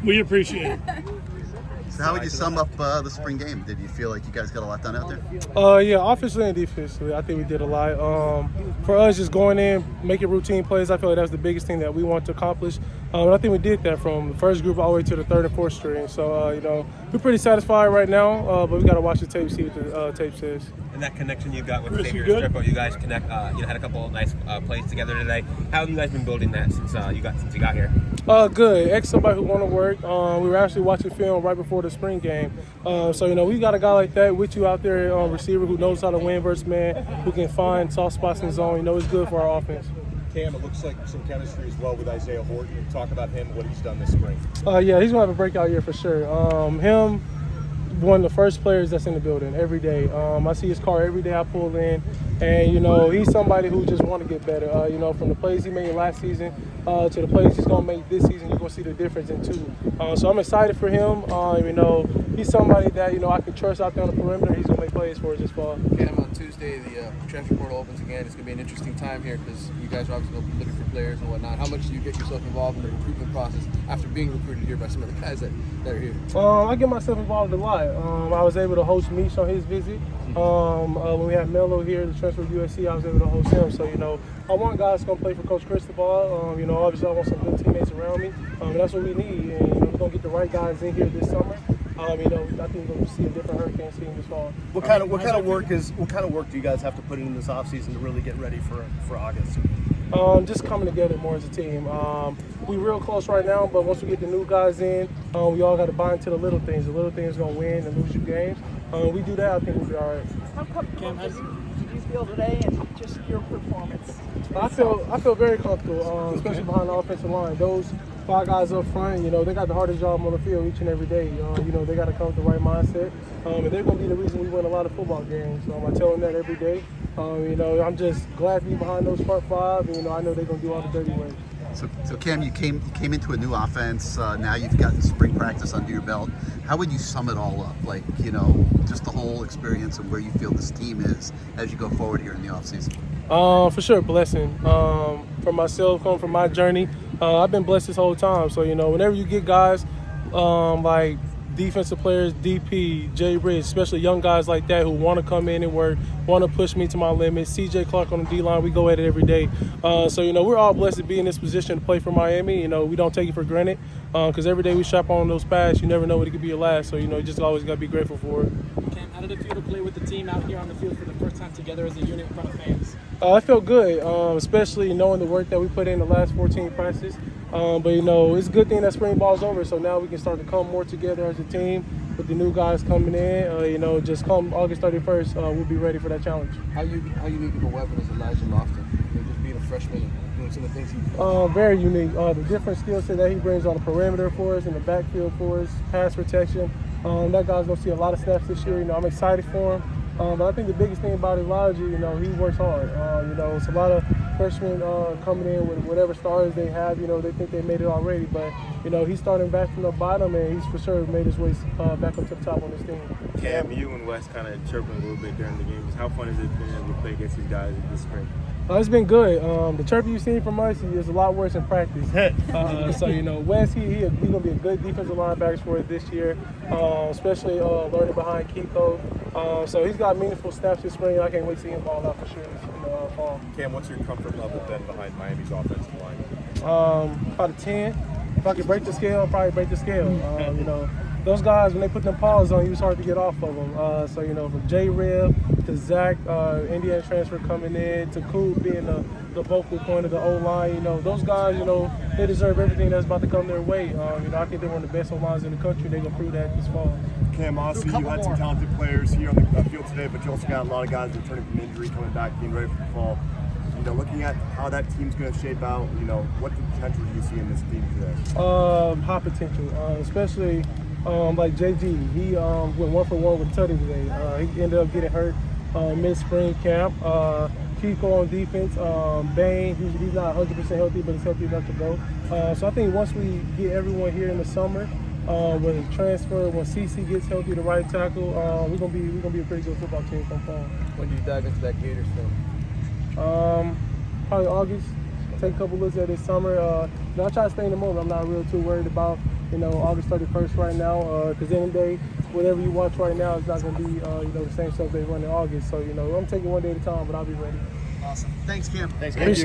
We appreciate it. So how would you sum up the spring game? Did you feel like you guys got a lot done out there? Yeah, offensively and defensively, I think we did a lot. For us, just going in, making routine plays, I feel like that was the biggest thing that we want to accomplish. And I think we did that from the first group all the way to the third and fourth string. So, we're pretty satisfied right now, but we got to watch the tape, see what the tape says. And that connection you got with Xavier Strippo, you guys had a couple of nice plays together today. How have you guys been building that since you got here? Good. Ex somebody who want to work. We were actually watching film right before the spring game. We got a guy like that with you out there, receiver who knows how to win versus man, who can find soft spots in the zone. It's good for our offense. Cam, it looks like some chemistry as well with Isaiah Horton. Talk about him, what he's done this spring. Yeah, he's going to have a breakout year for sure. Him, one of the first players that's in the building every day. I see his car every day I pull in. And, he's somebody who just want to get better. From the plays he made last season to the plays he's going to make this season, you're going to see the difference in two. So I'm excited for him. He's somebody that, I can trust out there on the perimeter. He's going to make plays for us this fall. And on Tuesday, the transfer portal opens again. It's going to be an interesting time here because you guys are obviously going to be looking for players and whatnot. How much do you get yourself involved in the recruitment process after being recruited here by some of the guys that are here? I get myself involved a lot. I was able to host Mish on his visit. When we had Melo here, the transfer to USC, I was able to host him. So, I want guys going to play for Coach Cristobal. Obviously I want some good teammates around me. And that's what we need. And, we're going to get the right guys in here this summer. I think we're going to see a different Hurricanes team this fall. What kind of work do you guys have to put in this offseason to really get ready for August? Just coming together more as a team. We're real close right now, but once we get the new guys in, we all got to buy into the little things. The little things going to win and lose you games. We do that, I think we'll be all right. How comfortable did you feel today and just your performance? I feel very comfortable, especially behind the offensive line. Those 5 guys up front, they got the hardest job on the field each and every day. They got to come with the right mindset. And they're going to be the reason we win a lot of football games. I tell them that every day. I'm just glad to be behind those front 5. And, I know they're going to do all the dirty work. So Cam, you came into a new offense. Now you've got spring practice under your belt. How would you sum it all up? Just the whole experience and where you feel this team is as you go forward here in the offseason? For sure, blessing. For myself, coming from my journey, I've been blessed this whole time. So, whenever you get guys like defensive players, DP, Jay Rich, especially young guys like that who want to come in and work, want to push me to my limits. CJ Clark on the D-line, we go at it every day. We're all blessed to be in this position to play for Miami. We don't take it for granted because every day we shop on those pads, you never know what it could be your last. So, you just always got to be grateful for it. Cam, how did it feel to play with the team out here on the field for the first time together as a unit in front of fans? I felt good, especially knowing the work that we put in the last 14 practices. It's a good thing that spring ball's over, so now we can start to come more together as a team with the new guys coming in. Just come August 31st, we'll be ready for that challenge. How unique of a weapon is Elijah Lofton? Just being a freshman and doing some of the things he very unique. The different skill set that he brings on the perimeter for us, in the backfield for us, pass protection. That guy's going to see a lot of snaps this year. I'm excited for him. But I think the biggest thing about Elijah, he works hard. It's a lot of freshmen coming in with whatever stars they have. They think they made it already. But, he's starting back from the bottom, and he's for sure made his way back up to the top on this team. Cam, you and Wes kind of chirping a little bit during the games. How fun has it been able to play against these guys this spring? It's been good. The chirping you've seen from us is a lot worse in practice. Wes, he's going to be a good defensive linebacker for us this year, especially learning behind Kiko. So he's got meaningful snaps this spring, and I can't wait to see him ball out for sure in the fall. Cam, what's your comfort level then behind Miami's offensive line? About a 10. If I could break the scale, I'd probably break the scale. Those guys, when they put them paws on you, it's hard to get off of them. From J-Rib to Zach, Indiana transfer coming in, to Coop being the vocal point of the O-line, those guys, they deserve everything that's about to come their way. I think they're one of the best O-lines in the country. They're going to prove that this fall. Cam, honestly, you had some talented players here on the field today, but you also got a lot of guys returning from injury, coming back, being ready for the fall. Looking at how that team's going to shape out, what potential do you see in this team today? High potential, especially like JG. He went 1-for-1 with Tutty today. He ended up getting hurt mid-spring camp. Kiko on defense. Bain, he's not 100% healthy, but he's healthy enough to go. So I think once we get everyone here in the summer, when transfer, when CC gets healthy, the right tackle, we're gonna be a pretty good football team come fall. When do you dive into that Gators film? Probably August. take a couple looks at this summer. You know, I try to stay in the moment. I'm not real too worried about, you know, August 31st right now, because in the day, whatever you watch right now is not going to be, you know, the same stuff they run in August. So, you know, I'm taking one day at a time, but I'll be ready. Awesome. Thanks, Cam. Thanks, Cam.